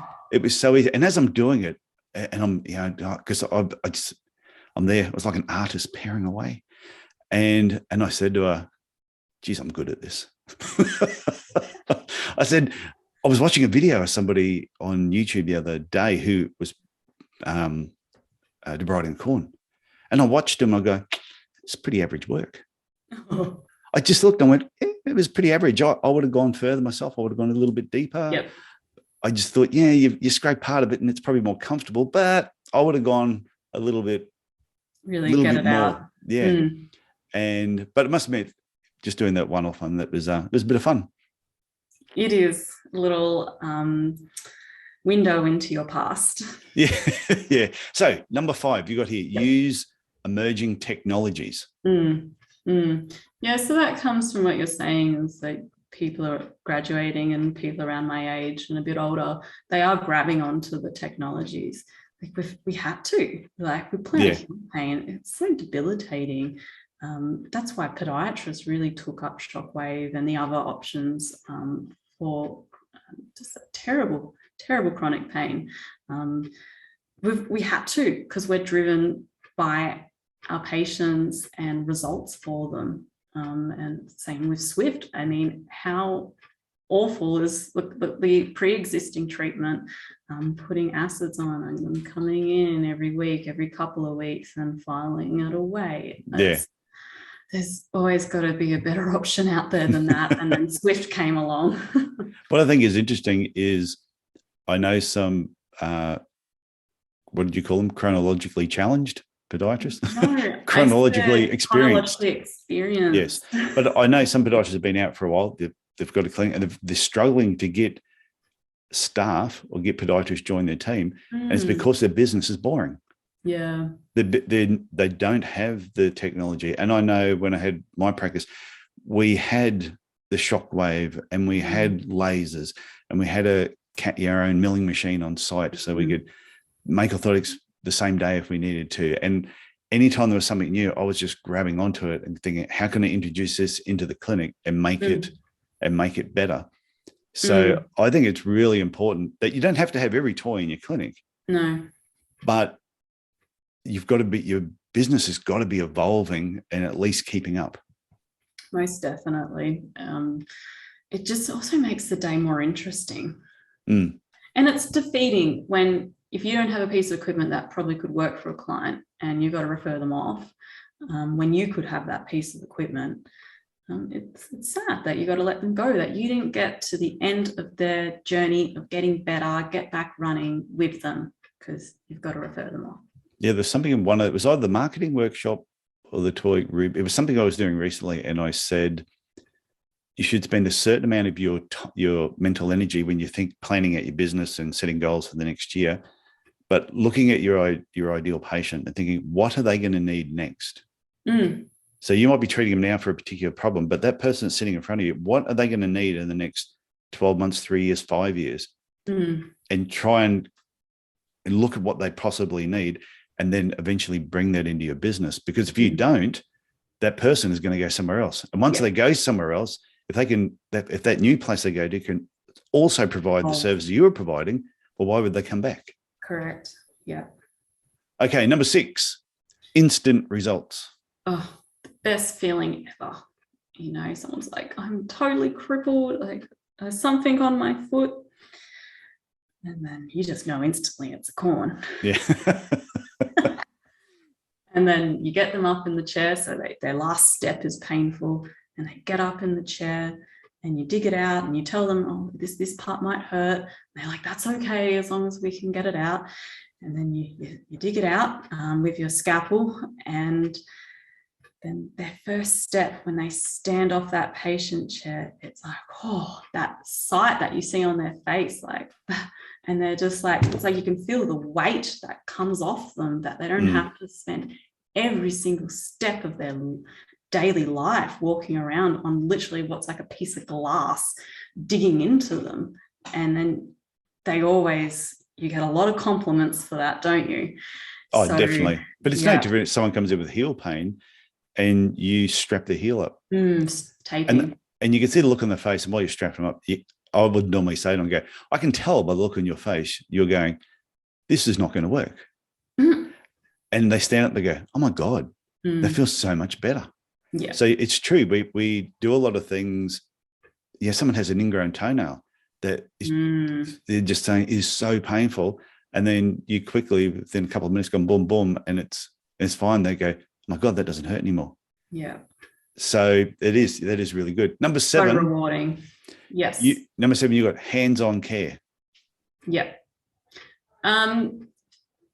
Speaker 1: so easy. And as I'm doing it, and I'm, because I'm there, it was like an artist paring away. And I said to her, geez, I'm good at this. I said, I was watching a video of somebody on YouTube the other day who was debriding corn. And I watched him, I go, it's pretty average work. I just looked and went, it was pretty average. I would have gone further myself. I would have gone a little bit deeper.
Speaker 2: Yep.
Speaker 1: I just thought, you scrape part of it and it's probably more comfortable, but I would have gone a little bit
Speaker 2: really get it
Speaker 1: more.
Speaker 2: out.
Speaker 1: Yeah. But it must admit, just doing that one-off one, it was a bit of fun.
Speaker 2: It is a little window into your past.
Speaker 1: Yeah, yeah. So number 5, you got here, use emerging technologies.
Speaker 2: Yeah, so that comes from what you're saying is like people are graduating and people around my age and a bit older, they are grabbing onto the technologies. Like we had to, like with plantar heel pain, it's so debilitating. That's why podiatrists really took up Shockwave and the other options for just a terrible chronic pain. We had to, because we're driven by our patients and results for them. And same with Swift. I mean, how awful is the pre-existing treatment, putting acids on and them coming in every week, every couple of weeks and filing it away. There's always got to be a better option out there than that. And then Swift came along.
Speaker 1: What I think is interesting is I know some, what did you call them? Chronologically challenged podiatrists?
Speaker 2: No,
Speaker 1: chronologically experienced.
Speaker 2: Yes.
Speaker 1: But I know some podiatrists have been out for a while. They've got a clinic and they're struggling to get staff or get podiatrists join their team. And it's because their business is boring.
Speaker 2: Yeah.
Speaker 1: They don't have the technology. And I know when I had my practice, we had the Shockwave and we had lasers and we had our own milling machine on site. So we could make orthotics the same day if we needed to. And anytime there was something new, I was just grabbing onto it and thinking, how can I introduce this into the clinic and make it better? So I think it's really important that you don't have to have every toy in your clinic.
Speaker 2: No.
Speaker 1: But you've got to be, your business has got to be evolving and at least keeping up.
Speaker 2: Most definitely. It just also makes the day more interesting.
Speaker 1: And
Speaker 2: it's defeating if you don't have a piece of equipment that probably could work for a client and you've got to refer them off, when you could have that piece of equipment. It's sad that you got to let them go, that you didn't get to the end of their journey of getting better, get back running with them because you've got to refer them off.
Speaker 1: Yeah, there's something in it was either the marketing workshop or the toy group. It was something I was doing recently, and I said you should spend a certain amount of your mental energy when you think planning out your business and setting goals for the next year, but looking at your ideal patient and thinking, what are they going to need next? So you might be treating them now for a particular problem, but that person that's sitting in front of you, what are they going to need in the next 12 months, 3 years, 5 years? And try and look at what they possibly need and then eventually bring that into your business. Because if you don't, that person is going to go somewhere else. And once they go somewhere else, if that new place they go to can also provide the service you were providing, well, why would they come back?
Speaker 2: Correct. Yeah. Okay,
Speaker 1: number 6, instant results.
Speaker 2: Oh, the best feeling ever. You know, someone's like, I'm totally crippled, like there's something on my foot. And then you just know instantly it's a corn.
Speaker 1: Yeah.
Speaker 2: And then you get them up in the chair. So their last step is painful. And they get up in the chair and you dig it out and you tell them, oh, this part might hurt. And they're like, that's okay, as long as we can get it out. And then you dig it out with your scalpel. And then their first step, when they stand off that patient chair, it's like, oh, that sight that you see on their face, like, and they're just like, it's like you can feel the weight that comes off them, that they don't have to spend every single step of their daily life walking around on literally what's like a piece of glass digging into them. And then you get a lot of compliments for that, don't you?
Speaker 1: Oh, definitely. But it's no different if someone comes in with heel pain and you strap the heel up.
Speaker 2: Taping.
Speaker 1: And you can see the look on their face, and while you're strapping them up, I would normally say to them, I can tell by the look on your face, you're going, this is not going to work. And they stand up, they go, oh my God, that feels so much better.
Speaker 2: Yeah.
Speaker 1: So it's true. We do a lot of things. Yeah, someone has an ingrown toenail that is, they're just saying is so painful. And then you quickly, within a couple of minutes, go boom, boom, and it's fine. They go, oh my God, that doesn't hurt anymore.
Speaker 2: Yeah.
Speaker 1: So that is really good. Number 7.
Speaker 2: So rewarding. Yes.
Speaker 1: Number 7, you got hands-on care.
Speaker 2: Yeah.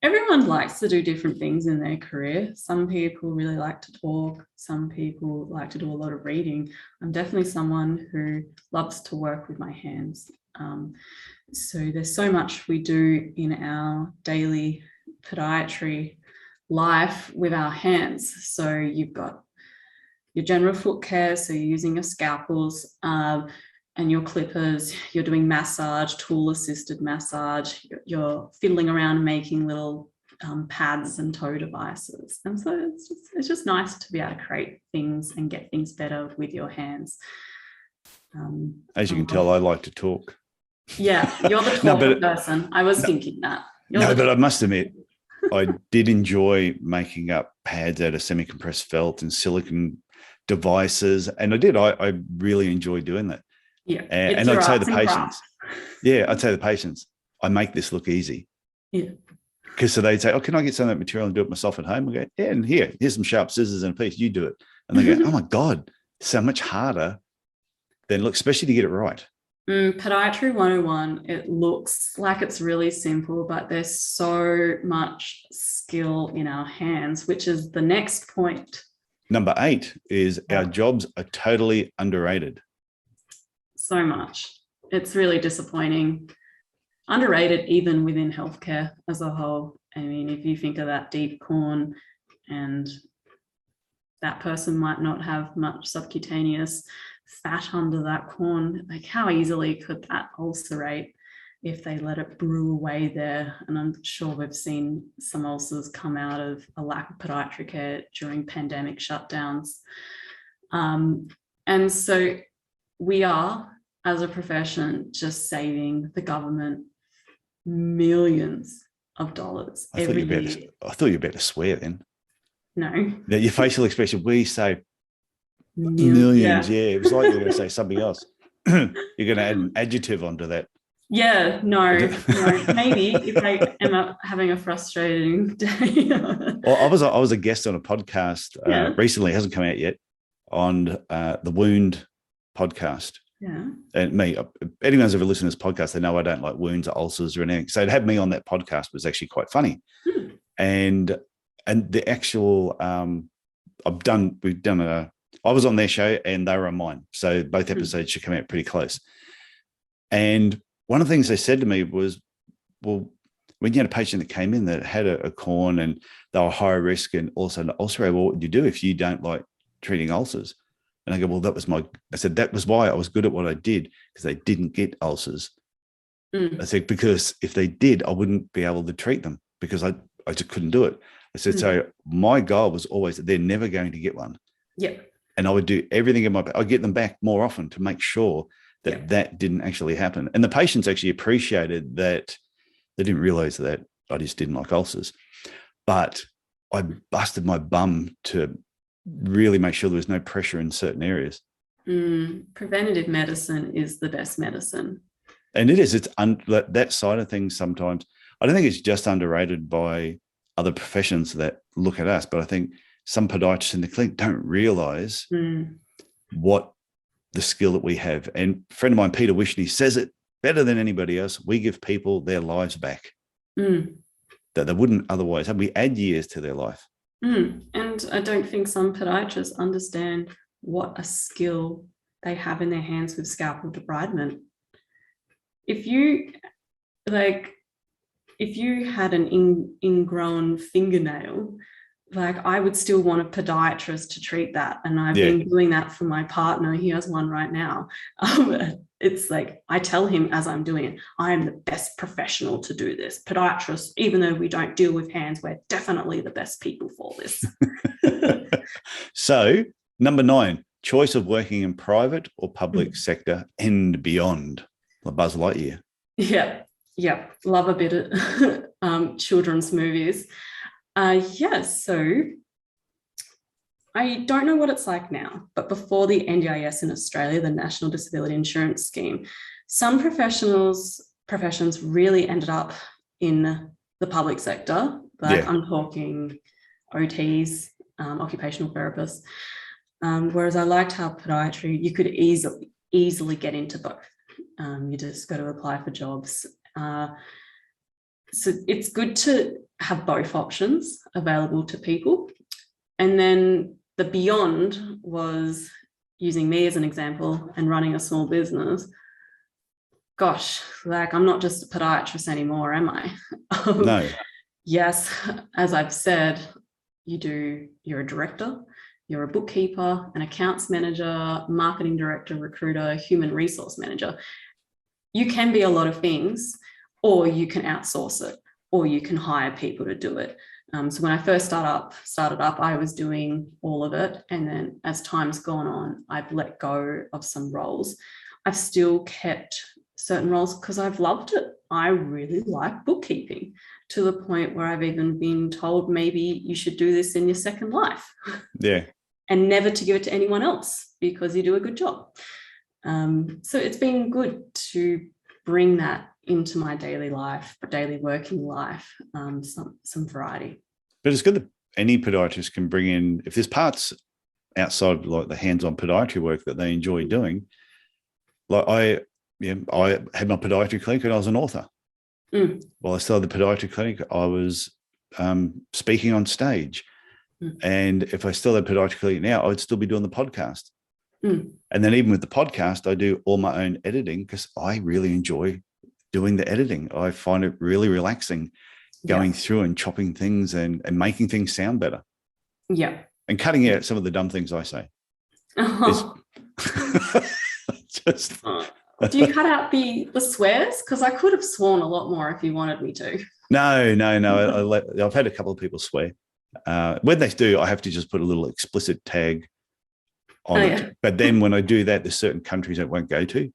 Speaker 2: everyone likes to do different things in their career. Some people really like to talk. Some people like to do a lot of reading. I'm definitely someone who loves to work with my hands. So there's so much we do in our daily podiatry life with our hands. So you've got your general foot care, so you're using your scalpels and your clippers, you're doing massage, tool-assisted massage, you're fiddling around making little pads and toe devices. And so it's just nice to be able to create things and get things better with your hands.
Speaker 1: As you can tell, I like to talk.
Speaker 2: Yeah, you're the talker person. I was thinking that.
Speaker 1: But I must admit, I did enjoy making up pads out of semi-compressed felt and silicone devices. And I really enjoy doing that.
Speaker 2: Yeah.
Speaker 1: And I'd say the patients, I'd say the patients, I make this look easy.
Speaker 2: Yeah.
Speaker 1: Because so they'd say, oh, can I get some of that material and do it myself at home? I go, yeah, and here's some sharp scissors and a piece, you do it. And they go, oh my God, so much harder than look, especially to get it right.
Speaker 2: Podiatry 101, it looks like it's really simple, but there's so much skill in our hands, which is the next point. Number
Speaker 1: 8 is our jobs are totally underrated.
Speaker 2: So much. It's really disappointing. Underrated even within healthcare as a whole. I mean, if you think of that deep corn and that person might not have much subcutaneous fat under that corn, like how easily could that ulcerate if they let it brew away there? And I'm sure we've seen some ulcers come out of a lack of podiatry care during pandemic shutdowns. And so we are, as a profession, just saving the government millions of dollars every year.
Speaker 1: I thought you were about to swear then.
Speaker 2: No.
Speaker 1: Your facial expression, we save millions. Yeah, it was like you were going to say something else. You're going to add an adjective onto that.
Speaker 2: Yeah, no. Maybe if I am up having a frustrating day.
Speaker 1: Well, I was a guest on a podcast recently, it hasn't come out yet, on the Wound podcast.
Speaker 2: Yeah.
Speaker 1: And me, anyone's ever listened to this podcast, they know I don't like wounds or ulcers or anything. So to have me on that podcast was actually quite funny. And the actual, I was on their show and they were on mine. So both episodes should come out pretty close. And one of the things they said to me was, well, when you had a patient that came in that had a corn and they were high risk and also an ulcer, well, what would you do if you don't like treating ulcers? And I go, well, I said, that was why I was good at what I did, because they didn't get ulcers. I said, because if they did, I wouldn't be able to treat them because I just couldn't do it. I said, so my goal was always that they're never going to get one.
Speaker 2: Yeah.
Speaker 1: And I would do everything in my power. I'd get them back more often to make sure that that didn't actually happen. And the patients actually appreciated that. They didn't realize that I just didn't like ulcers. But I busted my bum to really make sure there was no pressure in certain areas.
Speaker 2: Preventative medicine is the best medicine.
Speaker 1: And it is. It's that side of things sometimes. I don't think it's just underrated by other professions that look at us, but I think some podiatrists in the clinic don't realize what the skill that we have. And a friend of mine, Peter Wishney, says it better than anybody else. We give people their lives back that they wouldn't otherwise have. We add years to their life.
Speaker 2: And I don't think some podiatrists understand what a skill they have in their hands with scalpel debridement. If you had an ingrown fingernail, like I would still want a podiatrist to treat that. And I've been doing that for my partner. He has one right now. It's like, I tell him as I'm doing it, I am the best professional to do this. Podiatrists, even though we don't deal with hands, we're definitely the best people for this.
Speaker 1: So, number 9, choice of working in private or public sector and beyond. The Buzz Lightyear.
Speaker 2: Yeah. Love a bit of children's movies. So I don't know what it's like now, but before the NDIS in Australia, the National Disability Insurance Scheme, some professions really ended up in the public sector. Like I'm talking OTs, occupational therapists. Whereas I liked how podiatry, you could easily get into both. You just got to apply for jobs. So it's good to have both options available to people. And then the beyond was using me as an example and running a small business. Gosh, like I'm not just a podiatrist anymore, am I?
Speaker 1: No.
Speaker 2: Yes, as I've said, you're a director, you're a bookkeeper, an accounts manager, marketing director, recruiter, human resource manager. You can be a lot of things, or you can outsource it, or you can hire people to do it. So when I first started up, I was doing all of it. And then as time's gone on, I've let go of some roles. I've still kept certain roles because I've loved it. I really like bookkeeping, to the point where I've even been told maybe you should do this in your second life.
Speaker 1: Yeah.
Speaker 2: And never to give it to anyone else because you do a good job. So it's been good to bring that into my daily life, daily working life, some variety.
Speaker 1: But it's good that any podiatrist can bring in, if there's parts outside of like the hands-on podiatry work that they enjoy doing. Like I had my podiatry clinic and I was an author. While I still had the podiatry clinic, I was speaking on stage. And if I still had podiatry clinic now, I would still be doing the podcast. And then even with the podcast, I do all my own editing because I really enjoy doing the editing. I find it really relaxing going through and chopping things and making things sound better.
Speaker 2: Yeah.
Speaker 1: And cutting out some of the dumb things I say. Just...
Speaker 2: Do you cut out the swears? Because I could have sworn a lot more if you wanted me to.
Speaker 1: No. I've had a couple of people swear. When they do, I have to just put a little explicit tag on it. But then when I do that, there's certain countries I won't go to.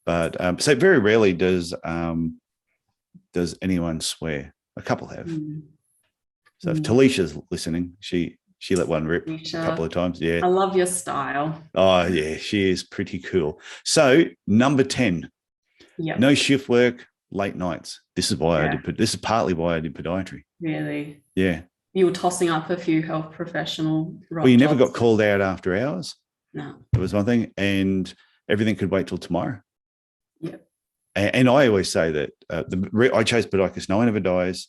Speaker 1: But so very rarely does anyone swear. A couple have. So if Talisha's listening, she let one rip a couple of times. Yeah.
Speaker 2: I love your style.
Speaker 1: Oh, yeah, she is pretty cool. So number 10, no shift work, late nights. This is why this is partly why I did podiatry.
Speaker 2: Really?
Speaker 1: Yeah.
Speaker 2: You were tossing up a few health professional roles.
Speaker 1: Well, you never got called out after hours.
Speaker 2: No.
Speaker 1: That was one thing. And everything could wait till tomorrow.
Speaker 2: Yep.
Speaker 1: And I always say that I chose podiatry because no one ever dies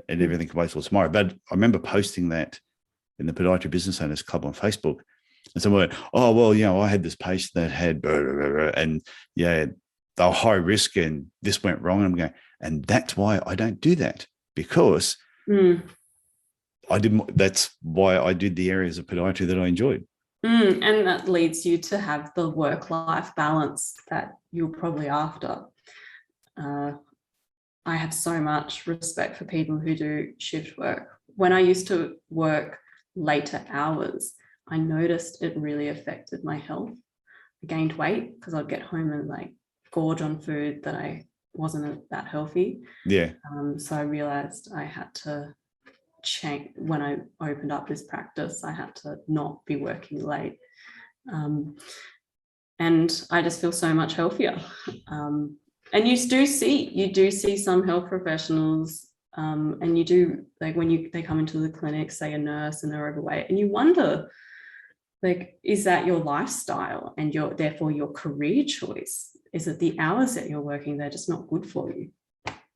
Speaker 1: and everything can wait till tomorrow. But I remember posting that in the Podiatry Business Owners Club on Facebook. And someone went, oh, well, I had this patient that had, blah, blah, blah, blah, and they were high risk and this went wrong. And I'm going, and that's why I don't do that, because that's why I did the areas of podiatry that I enjoyed.
Speaker 2: And that leads you to have the work-life balance that you're probably after. I have so much respect for people who do shift work. When I used to work later hours, I noticed it really affected my health. I gained weight because I'd get home and like gorge on food that I wasn't that healthy.
Speaker 1: Yeah.
Speaker 2: So I realized I had to change. When I opened up this practice, I had to not be working late. And I just feel so much healthier. And you do see some health professionals, and you do, like when they come into the clinic, say a nurse, and they're overweight, and you wonder, like, is that your lifestyle and therefore your career choice? Is it the hours that you're working? They're just not good for you.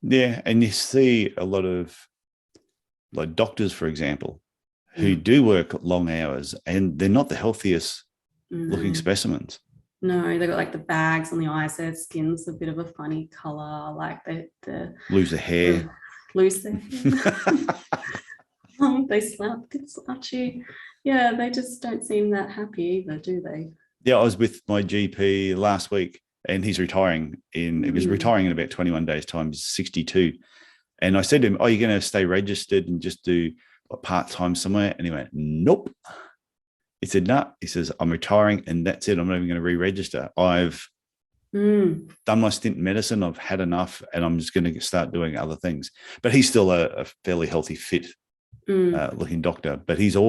Speaker 1: Yeah, and you see a lot of like doctors, for example, who do work long hours, and they're not the healthiest looking specimens.
Speaker 2: No, they've got like the bags on the eyes, their skin's a bit of a funny color, like they
Speaker 1: lose their hair.
Speaker 2: Lose their hair. They slouchy. Yeah, they just don't seem that happy either, do they?
Speaker 1: Yeah, I was with my GP last week, and he's retiring he was retiring in about 21 days' time. He's 62. And I said to him, "Oh, you're going to stay registered and just do a part-time somewhere?" And he went, "Nope." He said, "No." He says, "I'm retiring and that's it. I'm not even going to re-register. I've done my stint in medicine. I've had enough, and I'm just going to start doing other things." But he's still a fairly healthy, fit looking doctor. But I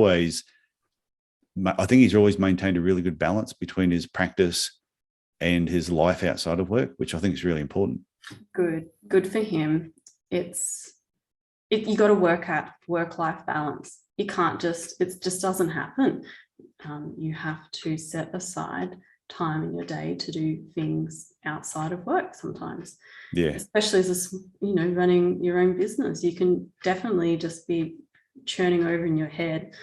Speaker 1: think he's always maintained a really good balance between his practice and his life outside of work, which I think is really important.
Speaker 2: Good for him. You got to work at work-life balance. You can't it just doesn't happen. You have to set aside time in your day to do things outside of work sometimes.
Speaker 1: Yeah.
Speaker 2: Especially as running your own business. You can definitely just be churning over in your head,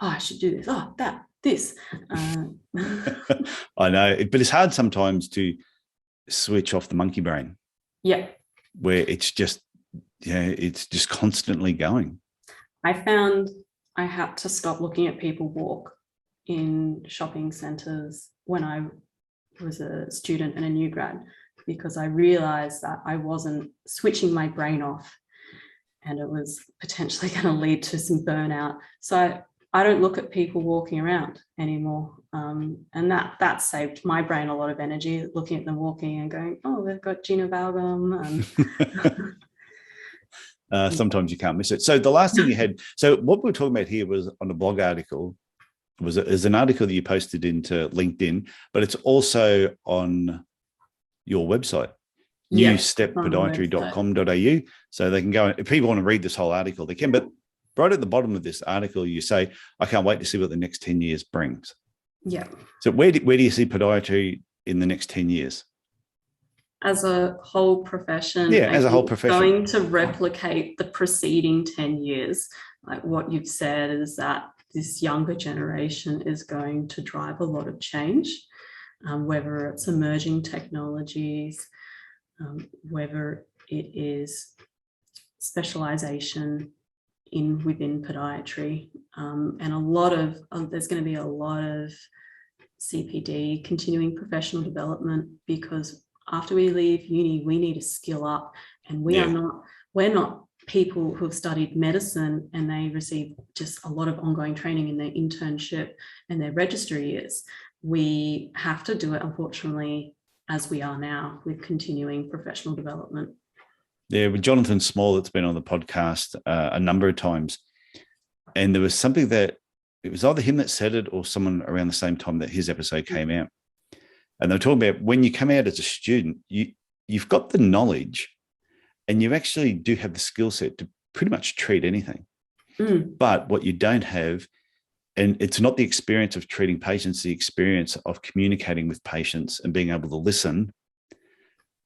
Speaker 2: oh, I should do this, oh, that, this.
Speaker 1: I know, but it's hard sometimes to switch off the monkey brain.
Speaker 2: Yeah.
Speaker 1: Where it's just constantly going.
Speaker 2: I found I had to stop looking at people walk in shopping centres when I was a student and a new grad, because I realised that I wasn't switching my brain off, and it was potentially going to lead to some burnout. So I don't look at people walking around anymore. And that saved my brain a lot of energy, looking at them walking and going, oh, they've got Gina valgum.
Speaker 1: Sometimes you can't miss it. So the last thing you had, so what we're talking about here was on a blog article, is an article that you posted into LinkedIn, but it's also on your website, newsteppodiatry.com.au. So they can go, if people want to read this whole article, they can, but right at the bottom of this article, you say, I can't wait to see what the next 10 years brings.
Speaker 2: Yeah.
Speaker 1: So where do you see podiatry in the next 10 years?
Speaker 2: As a whole profession.
Speaker 1: Yeah, as a whole profession.
Speaker 2: Going to replicate the preceding 10 years. Like what you've said is that this younger generation is going to drive a lot of change, whether it's emerging technologies, whether it is specialization within podiatry, and there's going to be a lot of CPD, continuing professional development, because after we leave uni, we need to skill up, and we're not people who have studied medicine and they receive just a lot of ongoing training in their internship and their register years. We have to do it, unfortunately, as we are now, with continuing professional development.
Speaker 1: Yeah, with Jonathan Small, that's been on the podcast a number of times. And there was something that, it was either him that said it or someone around the same time that his episode came out. And they were talking about when you come out as a student, you've got the knowledge and you actually do have the skill set to pretty much treat anything. But what you don't have, and it's not the experience of treating patients, the experience of communicating with patients and being able to listen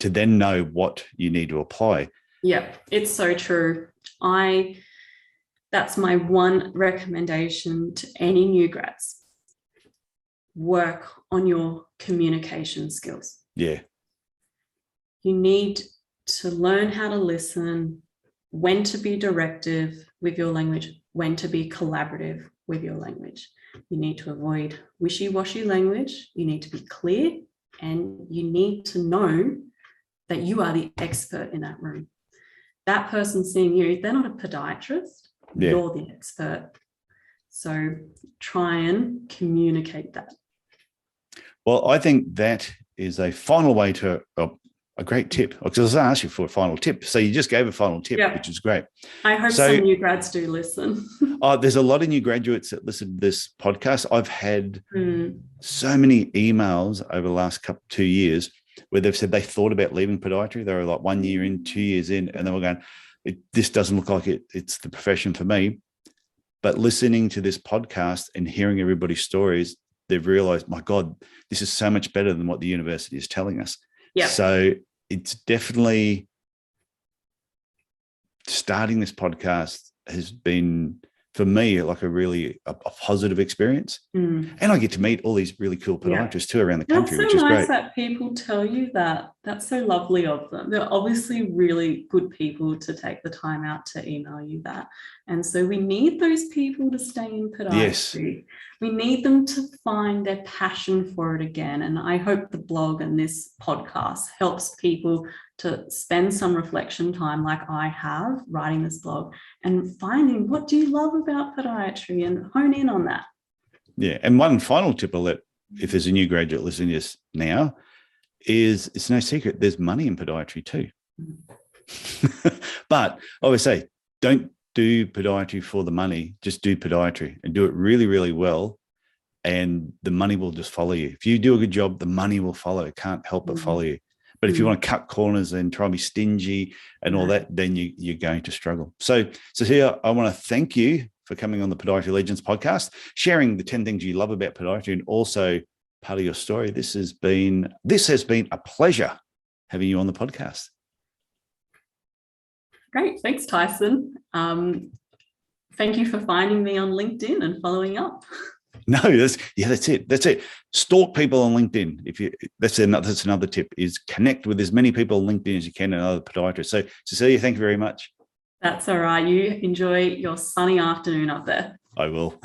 Speaker 1: to then know what you need to apply.
Speaker 2: Yeah, it's so true. That's my one recommendation to any new grads. Work on your communication skills.
Speaker 1: Yeah.
Speaker 2: You need to learn how to listen, when to be directive with your language, when to be collaborative with your language. You need to avoid wishy-washy language. You need to be clear, and you need to know that you are the expert in that room. That person seeing you, they're not a podiatrist. Yeah. You're the expert. So try and communicate that.
Speaker 1: Well, I think that is a final way to a great tip, because I was going to ask you for a final tip. So you just gave a final tip, which is great.
Speaker 2: I hope some new grads do listen.
Speaker 1: There's a lot of new graduates that listen to this podcast. I've had so many emails over the last 2 years where they've said they thought about leaving podiatry. They were like 1 year in, 2 years in, and they were going, this doesn't look like it's the profession for me. But listening to this podcast and hearing everybody's stories, they've realized, my God, this is so much better than what the university is telling us. Yeah. So it's definitely, starting this podcast has been, for me, like a positive experience. And I get to meet all these really cool podiatrists too around the country, which is great.
Speaker 2: That's so nice that people tell you that. That's so lovely of them. They're obviously really good people to take the time out to email you that. And so we need those people to stay in podiatry. Yes. We need them to find their passion for it again. And I hope the blog and this podcast helps people to spend some reflection time, like I have, writing this blog and finding, what do you love about podiatry, and hone in on that.
Speaker 1: Yeah. And one final tip I'll let, if there's a new graduate listening to this now, is it's no secret there's money in podiatry too. But I always say, don't do podiatry for the money, just do podiatry and do it really, really well. And the money will just follow you. If you do a good job, the money will follow. It can't help but follow you. But if you want to cut corners and try and be stingy and all that, then you're going to struggle. So Cecilia, I want to thank you for coming on the Podiatry Legends podcast, sharing the 10 things you love about podiatry, and also part of your story. This has been a pleasure having you on the podcast.
Speaker 2: Great. Thanks, Tyson. Thank you for finding me on LinkedIn and following up.
Speaker 1: No, that's it. That's it. Stalk people on LinkedIn. That's another tip, is connect with as many people on LinkedIn as you can and other podiatrists. So, Cecilia, thank you very much.
Speaker 2: That's all right. You enjoy your sunny afternoon up there.
Speaker 1: I will.